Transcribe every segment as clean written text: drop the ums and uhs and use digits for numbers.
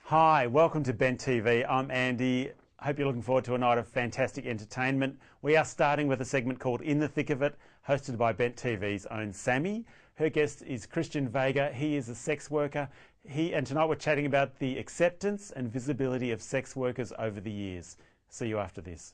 Hi, welcome to Bent TV. I'm Andy. Hope you're looking forward to a night of fantastic entertainment. We are starting with a segment called In the Thick of It, hosted by Bent TV's own Sammy. Her guest is Christian Vega. He is a sex worker. And tonight we're chatting about the acceptance and visibility of sex workers over the years. See you after this.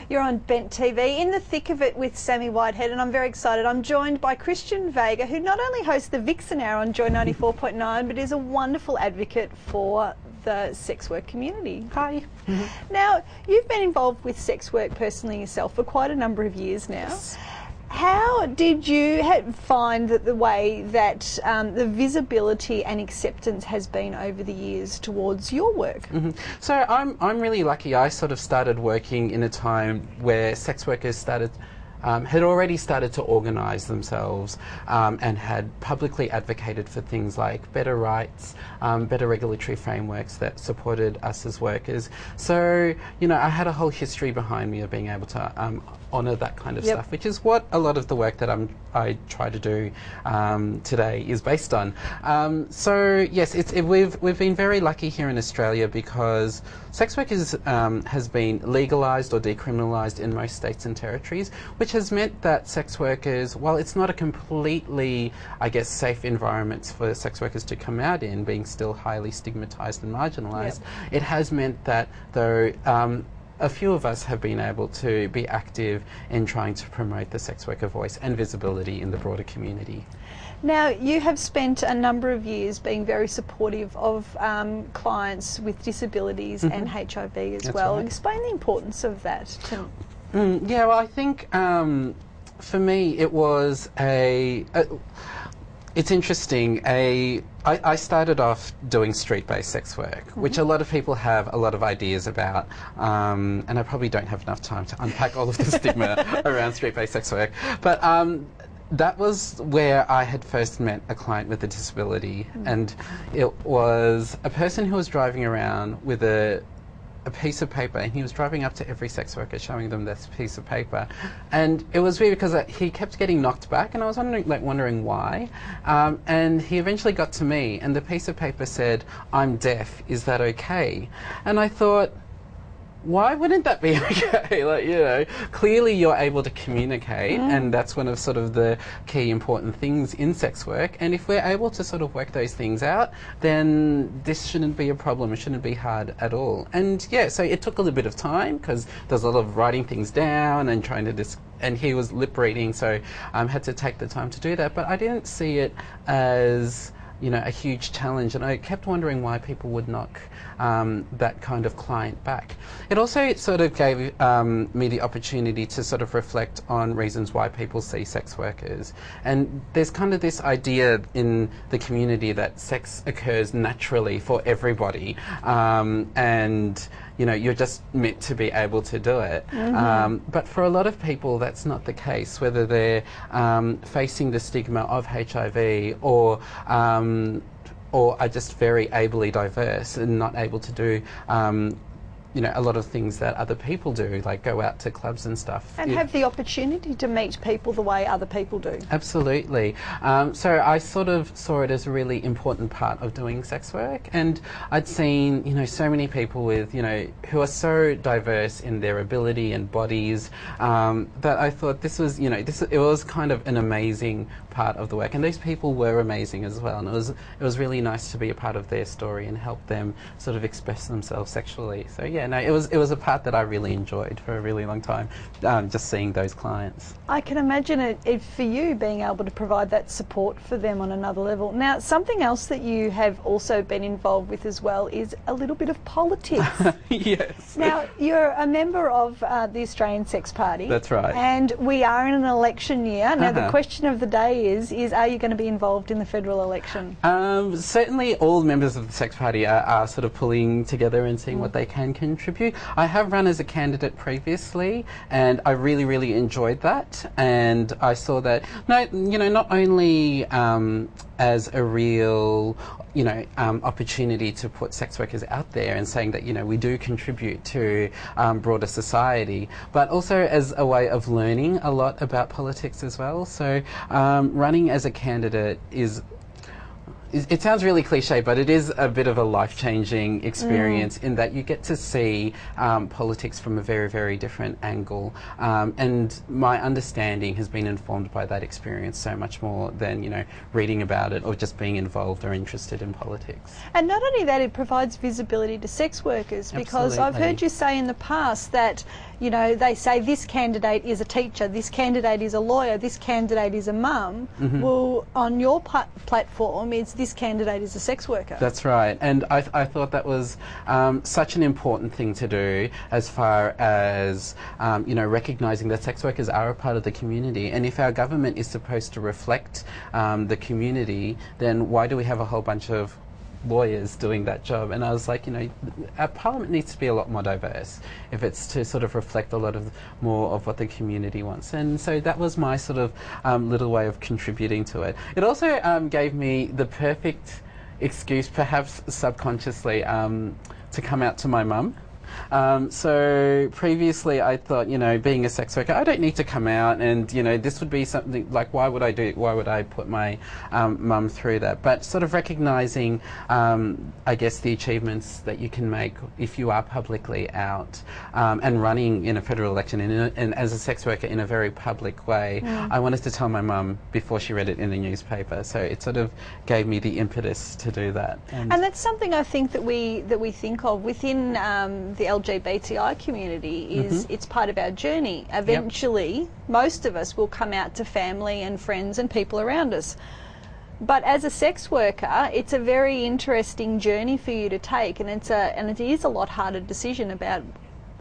You're on Bent TV, In the Thick of It with Sammy Whitehead, and I'm very excited. I'm joined by Christian Vega, who not only hosts the Vixen Hour on Joy 94.9, but is a wonderful advocate for the sex work community. Hi. Now, you've been involved with sex work personally yourself for quite a number of years now. Yes. How did you find that the way that the visibility and acceptance has been over the years towards your work? So I'm really lucky. I sort of started working in a time where sex workers had already started to organise themselves and had publicly advocated for things like better rights, better regulatory frameworks that supported us as workers. So, you know, I had a whole history behind me of being able to honour that kind of stuff, which is what a lot of the work that I try to do today is based on. So yes, we've been very lucky here in Australia because sex work has been legalised or decriminalised in most states and territories, which has meant that sex workers, while it's not a completely, I guess, safe environment for sex workers to come out in, being still highly stigmatised and marginalised, it has meant that though a few of us have been able to be active in trying to promote the sex worker voice and visibility in the broader community. Now, you have spent a number of years being very supportive of clients with disabilities and HIV as That's well. right. Explain the importance of that to yeah, well, I think for me it was it's interesting. I started off doing street-based sex work, which a lot of people have a lot of ideas about, and I probably don't have enough time to unpack all of the stigma around street-based sex work. But that was where I had first met a client with a disability, and it was a person who was driving around with a piece of paper, and he was driving up to every sex worker showing them this piece of paper, and it was weird because he kept getting knocked back, and I was wondering why, and he eventually got to me, and the piece of paper said, "I'm deaf, is that okay?" And I thought, why wouldn't that be okay? Like, you know, clearly you're able to communicate, and that's one of sort of the key important things in sex work. And if we're able to sort of work those things out, then this shouldn't be a problem. It shouldn't be hard at all. And yeah, so it took a little bit of time because there's a lot of writing things down and trying to and he was lip reading, so I had to take the time to do that. But I didn't see it as, you know, a huge challenge, and I kept wondering why people would knock that kind of client back. It also sort of gave me the opportunity to sort of reflect on reasons why people see sex workers. And there's kind of this idea in the community that sex occurs naturally for everybody, and you know, you're just meant to be able to do it. But for a lot of people, that's not the case, whether they're facing the stigma of HIV or are just very ably diverse and not able to do you know, a lot of things that other people do, like go out to clubs and stuff. and have the opportunity to meet people the way other people do. Absolutely. So I sort of saw it as a really important part of doing sex work, and I'd seen, you know, so many people with, you know, who are so diverse in their ability and bodies, that I thought this was, you know, it was kind of an amazing part of the work, and these people were amazing as well, and it was really nice to be a part of their story and help them sort of express themselves sexually. So yeah, no, it was a part that I really enjoyed for a really long time, just seeing those clients. I can imagine it for you being able to provide that support for them on another level. Now, something else that you have also been involved with as well is a little bit of politics. Yes. Now, you're a member of the Australian Sex Party. That's right. And we are in an election year. Now, the question of the day is are you going to be involved in the federal election? Certainly all members of the Sex Party are sort of pulling together and seeing what they can contribute. I have run as a candidate previously, and I really, really enjoyed that. And I saw that, not only as a real, opportunity to put sex workers out there and saying that, we do contribute to broader society, but also as a way of learning a lot about politics as well. So running as a candidate it sounds really cliche, but it is a bit of a life-changing experience in that you get to see politics from a very, very different angle. And my understanding has been informed by that experience so much more than, reading about it or just being involved or interested in politics. And not only that, it provides visibility to sex workers, because I've heard you say in the past that, they say this candidate is a teacher, this candidate is a lawyer, this candidate is a mum. Well, on your platform, it's this candidate is a sex worker. That's right, and I thought that was such an important thing to do, as far as recognising that sex workers are a part of the community, and if our government is supposed to reflect the community, then why do we have a whole bunch of lawyers doing that job? And I was like, our parliament needs to be a lot more diverse if it's to sort of reflect a lot of more of what the community wants. And so that was my sort of little way of contributing to it. It also gave me the perfect excuse, perhaps subconsciously, to come out to my mum. So previously I thought, being a sex worker, I don't need to come out, and this would be something like, why would I put my mum through that? But sort of recognising, I guess, the achievements that you can make if you are publicly out and running in a federal election and as a sex worker in a very public way. I wanted to tell my mum before she read it in the newspaper, so it sort of gave me the impetus to do that. And that's something I think that we think of within the LGBTI community, is it's part of our journey. Eventually, most of us will come out to family and friends and people around us. But as a sex worker, it's a very interesting journey for you to take, and it is a lot harder decision about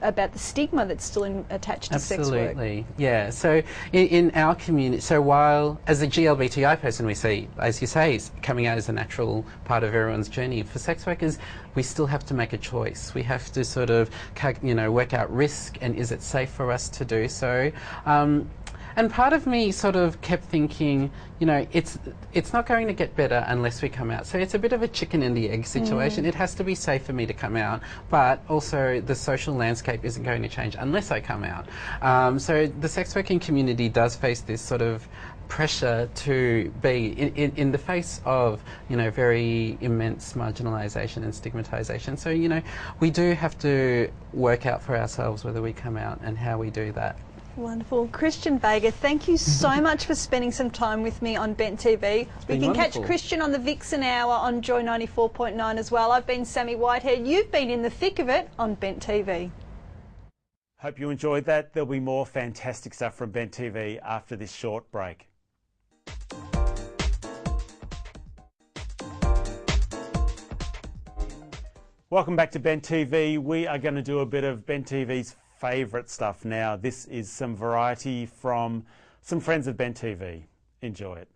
the stigma that's still attached to sex work. Absolutely, yeah. So in our community, so while as a GLBTI person we see, as you say, coming out as a natural part of everyone's journey, for sex workers we still have to make a choice. We have to sort of, work out risk, and is it safe for us to do so? And part of me sort of kept thinking, it's not going to get better unless we come out. So it's a bit of a chicken and the egg situation. It has to be safe for me to come out, but also the social landscape isn't going to change unless I come out. So the sex working community does face this sort of pressure to be in the face of very immense marginalisation and stigmatisation. So we do have to work out for ourselves whether we come out and how we do that. Wonderful. Christian Vega, thank you so much for spending some time with me on Bent TV. We can catch Christian on the Vixen Hour on Joy 94.9 as well. I've been Sammy Whitehead. You've been in the thick of it on Bent TV. Hope you enjoyed that. There'll be more fantastic stuff from Bent TV after this short break. Welcome back to Bent TV. We are going to do a bit of Bent TV's favourite stuff now. This is some variety from some friends of Bent TV. Enjoy it.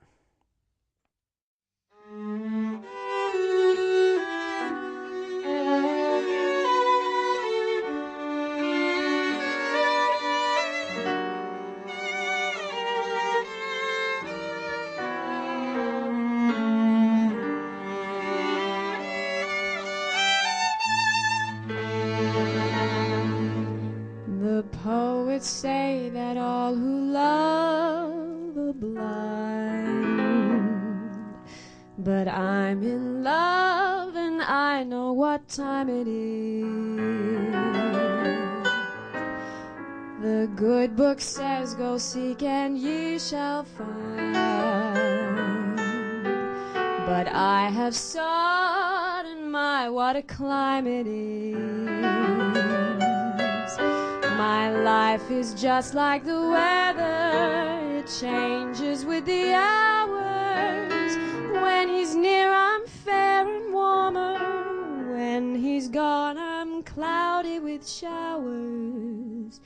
Say that all who love are blind, but I'm in love and I know what time it is. The good book says, go seek and ye shall find, but I have sought, and my what a climb it is. My life is just like the weather, it changes with the hours. When he's near I'm fair and warmer, when he's gone I'm cloudy with showers.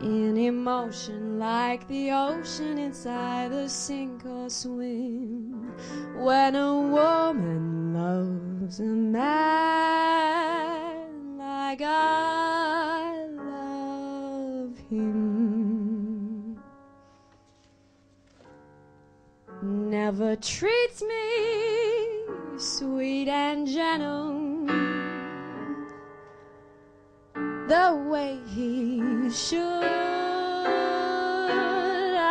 In emotion like the ocean, inside the sink or swim. When a woman loves a man like I lover treats me sweet and gentle, the way he should. I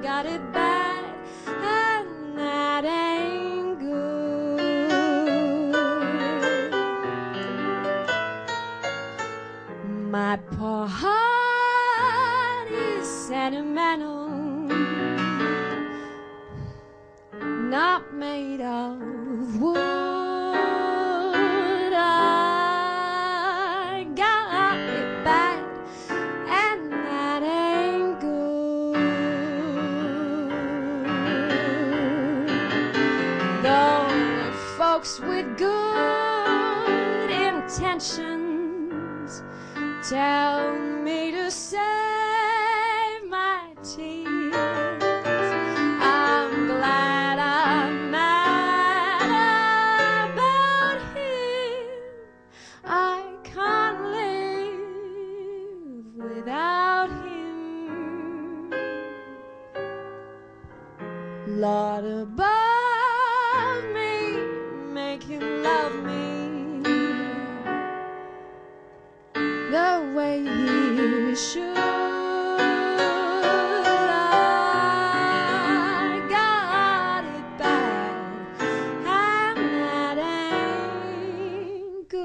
got it bad, and that ain't good. My poor heart is sentimental, not made of wood. I got it bad, and that ain't good. Though folks with good intentions tell me to save my tears, I'm glad I'm mad about him. I can't live without him. Lord above me, make him love me the way he should. I got it bad, and that ain't good.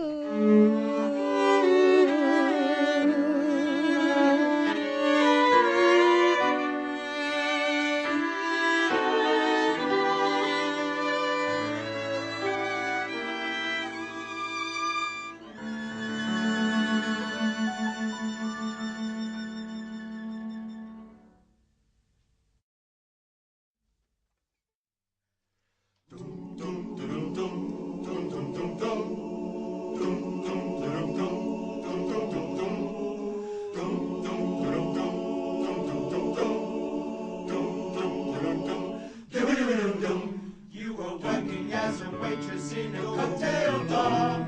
You were working as a waitress in a cocktail bar,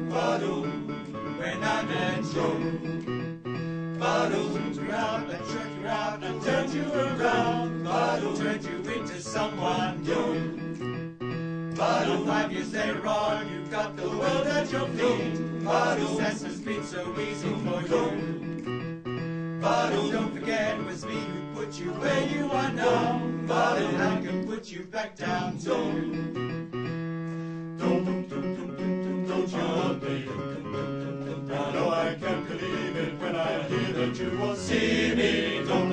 when I met you. Turned you out and jerked you out and turned you around, turned you into someone new. 5 years later on, you got the world at your feet. Success has been so easy for you. Don't forget it was me who put you where you are now. And I can put you back down too. Don't you want me? I know I can't believe it when I hear that you won't see me. Don't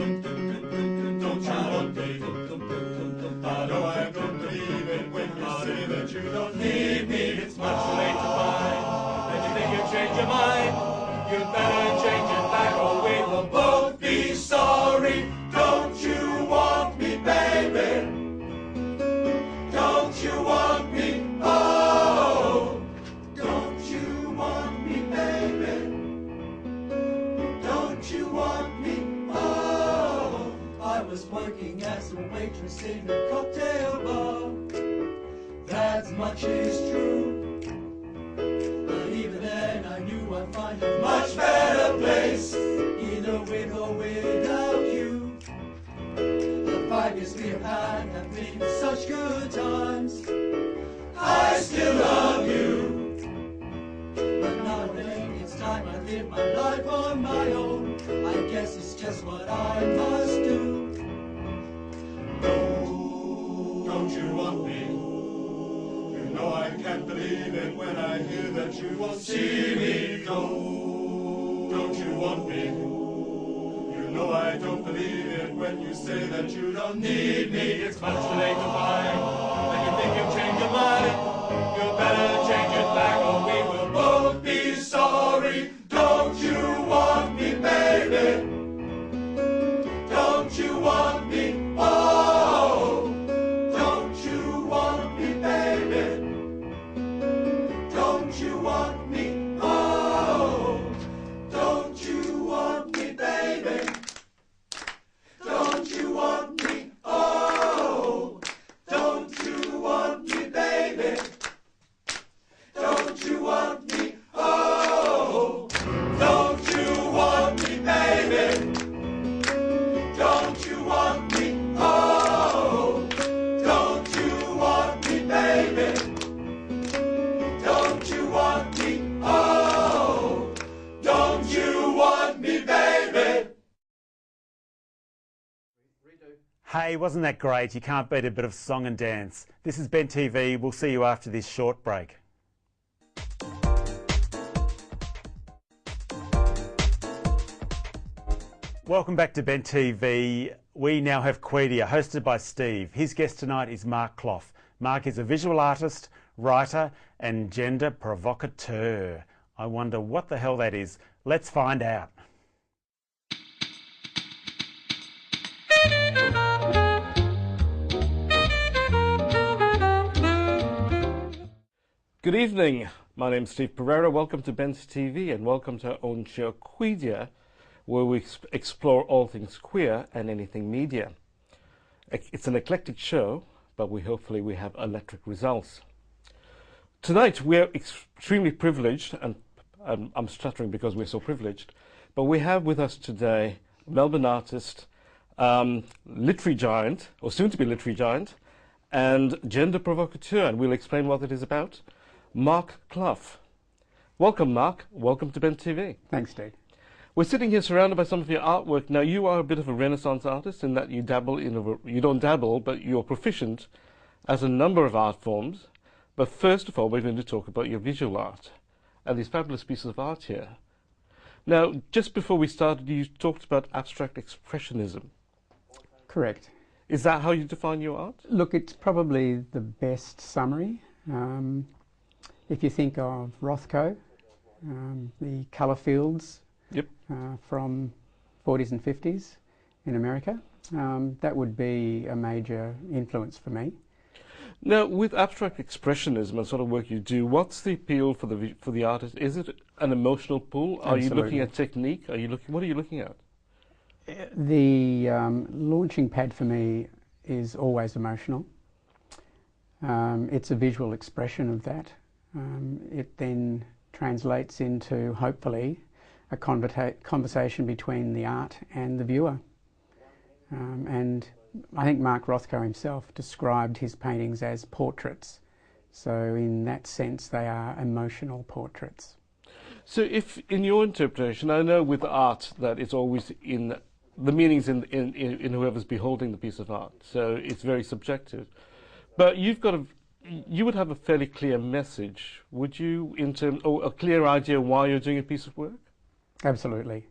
you want me? I know I don't believe it when you say that you don't need me. It's much too late to find that you think you've changed your mind. You better change it back or we will both be sorry. Don't you want me, baby? Don't you want me? Oh, don't you want me, baby? Don't you want me? Oh, I was working as a waitress in a cocktail bar. That much is true. But even then I knew I'd find a much better place, either with or without you. The 5 years we have been such good times. I still love you. But now I think it's time I live my life on my own. I guess it's just what I must do. Don't you want me? You know I can't believe it when I hear that you won't see me. Don't you want me? You know I don't believe it when you say that you don't need me. It's much too late to find that you think you've changed your mind. You better change it back or we will both be sorry. Don't you want me, baby? Don't you want me? Oh, don't you want me, baby? Don't you want me? Oh, don't you want me, baby? Don't you want me? Oh, don't you want me, baby? Don't you want me? Oh, don't you want me, baby? Don't you want me? Oh. Hey, wasn't that great? You can't beat a bit of song and dance. This is Ben TV. We'll see you after this short break. Welcome back to Ben TV. We now have Quedia, hosted by Steve. His guest tonight is Mark Clough. Mark is a visual artist, writer and gender provocateur. I wonder what the hell that is. Let's find out. Good evening, my name's Steve Pereira. Welcome to Ben's TV and welcome to our own show Quedia, where we explore all things queer and anything media. It's an eclectic show, but hopefully we have electric results. Tonight we're extremely privileged, and I'm stuttering because we're so privileged, but we have with us today Melbourne artist, literary giant, or soon to be literary giant, and gender provocateur, and we'll explain what it is about. Mark Clough. Welcome, Mark. Welcome to Ben TV. Thanks, Steve. We're sitting here surrounded by some of your artwork. Now, you are a bit of a Renaissance artist in that you dabble in you don't dabble, but you're proficient as a number of art forms. But first of all, we're going to talk about your visual art and these fabulous pieces of art here. Now, just before we started, you talked about abstract expressionism. Correct. Is that how you define your art? Look, it's probably the best summary. If you think of Rothko, the colour fields from 40s and 50s in America, that would be a major influence for me. Now, with abstract expressionism and sort of work you do, what's the appeal for the artist? Is it an emotional pull? Are you looking at technique? What are you looking at? The launching pad for me is always emotional. It's a visual expression of that. It then translates into, hopefully, a conversation between the art and the viewer. And I think Mark Rothko himself described his paintings as portraits. So in that sense, they are emotional portraits. So if, in your interpretation, I know with art that it's always in, the meaning's in whoever's beholding the piece of art. So it's very subjective. But you would have a fairly clear message, would you, or a clear idea why you're doing a piece of work? Absolutely.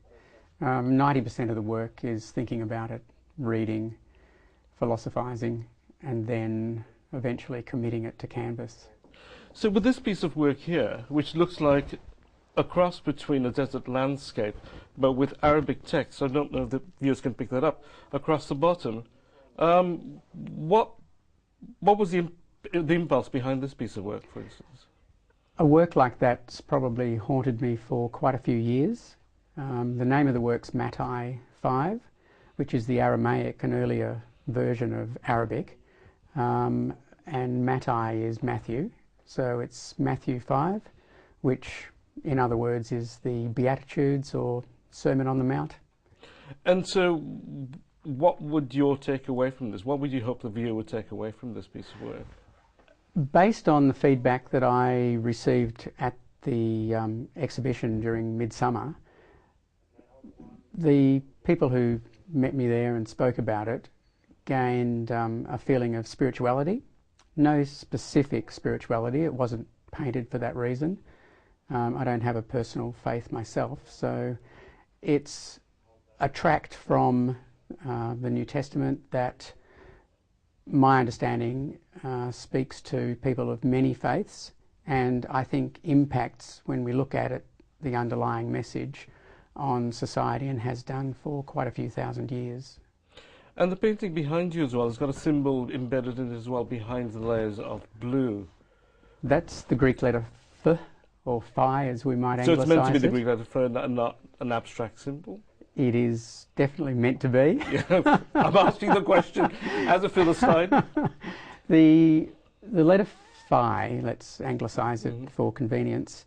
90% of the work is thinking about it, reading, philosophising, and then eventually committing it to canvas. So with this piece of work here, which looks like a cross between a desert landscape, but with Arabic text, I don't know if the viewers can pick that up, across the bottom, what was the impulse behind this piece of work, for instance? A work like that's probably haunted me for quite a few years. The name of the work's Mattai 5, which is the Aramaic, an earlier version of Arabic. And Mattai is Matthew, so it's Matthew 5, which in other words is the Beatitudes or Sermon on the Mount. And so what would your take away from this? What would you hope the viewer would take away from this piece of work? Based on the feedback that I received at the exhibition during Midsummer, the people who met me there and spoke about it gained a feeling of spirituality. No specific spirituality, it wasn't painted for that reason. I don't have a personal faith myself, so it's a tract from the New Testament that my understanding speaks to people of many faiths, and I think impacts, when we look at it, the underlying message on society, and has done for quite a few thousand years. And the painting behind you as well has got a symbol embedded in it as well, behind the layers of blue. That's the Greek letter F, or Phi as we might anglicize it. So it's meant to be the Greek letter F and not an abstract symbol? It is definitely meant to be. Yeah, I'm asking the question as a Philistine. The letter Phi, let's anglicize it for convenience,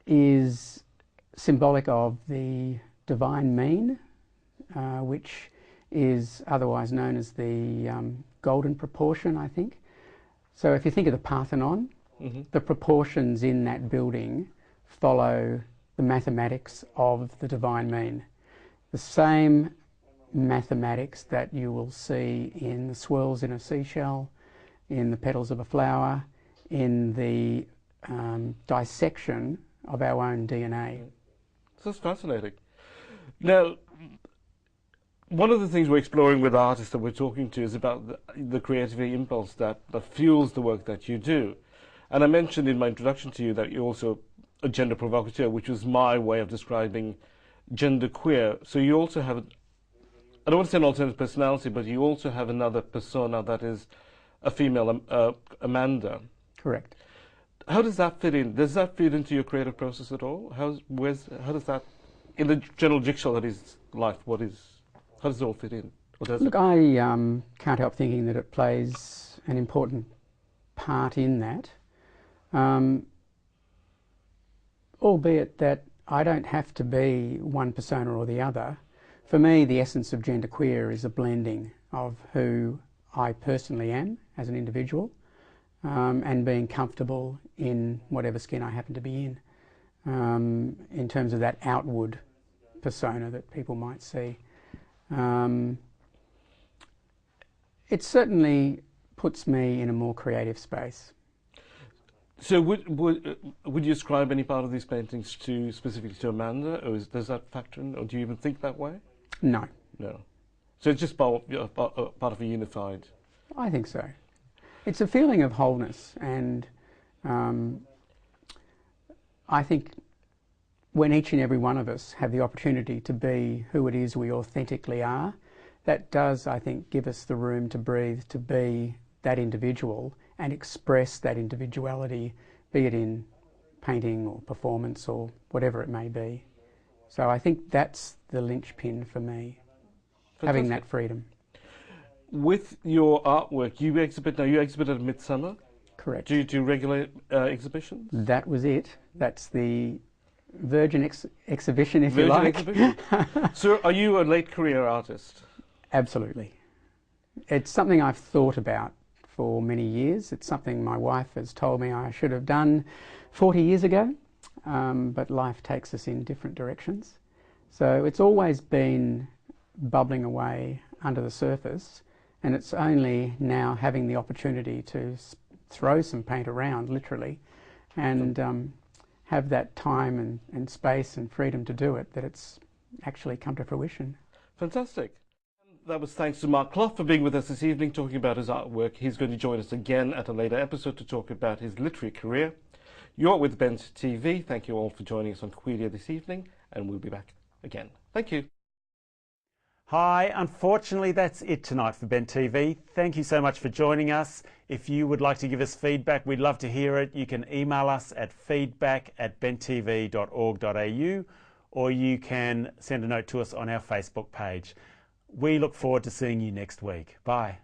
is symbolic of the divine mean, which is otherwise known as the golden proportion, I think. So if you think of the Parthenon, the proportions in that building follow the mathematics of the divine mean. The same mathematics that you will see in the swirls in a seashell, in the petals of a flower, in the dissection of our own DNA. This is fascinating. Now, one of the things we're exploring with artists that we're talking to is about the creativity impulse that fuels the work that you do. And I mentioned in my introduction to you that you're also a gender provocateur, which was my way of describing gender queer. So you also have, I don't want to say an alternative personality, but you also have another persona that is a female, Amanda. Correct. How does that fit in? Does that fit into your creative process at all? How does that, in the general jigsaw that is life, how does it all fit in? Or does Look, I can't help thinking that it plays an important part in that, albeit that I don't have to be one persona or the other. For me, the essence of genderqueer is a blending of who I personally am as an individual and being comfortable in whatever skin I happen to be in terms of that outward persona that people might see. It certainly puts me in a more creative space. So would you ascribe any part of these paintings specifically to Amanda, or does that factor in, or do you even think that way? No. No. So it's just part of a unified... I think so. It's a feeling of wholeness, and I think when each and every one of us have the opportunity to be who it is we authentically are, that does, I think, give us the room to breathe, to be that individual and express that individuality, be it in painting or performance or whatever it may be. So I think that's the linchpin for me, having that freedom. With your artwork, you exhibit at Midsummer? Correct. Do you do regular exhibitions? That was it. That's the Virgin exhibition, if you like. Exhibition. So are you a late career artist? Absolutely. It's something I've thought about for many years. It's something my wife has told me I should have done 40 years ago, but life takes us in different directions. So it's always been bubbling away under the surface, and it's only now having the opportunity to throw some paint around, literally, and have that time and space and freedom to do it, that it's actually come to fruition. Fantastic. That was thanks to Mark Clough for being with us this evening, talking about his artwork. He's going to join us again at a later episode to talk about his literary career. You're with Bent TV. Thank you all for joining us on Quedia this evening, and we'll be back again. Thank you. Hi, unfortunately that's it tonight for Bent TV. Thank you so much for joining us. If you would like to give us feedback, we'd love to hear it. You can email us at feedback@benttv.org.au, or you can send a note to us on our Facebook page. We look forward to seeing you next week. Bye.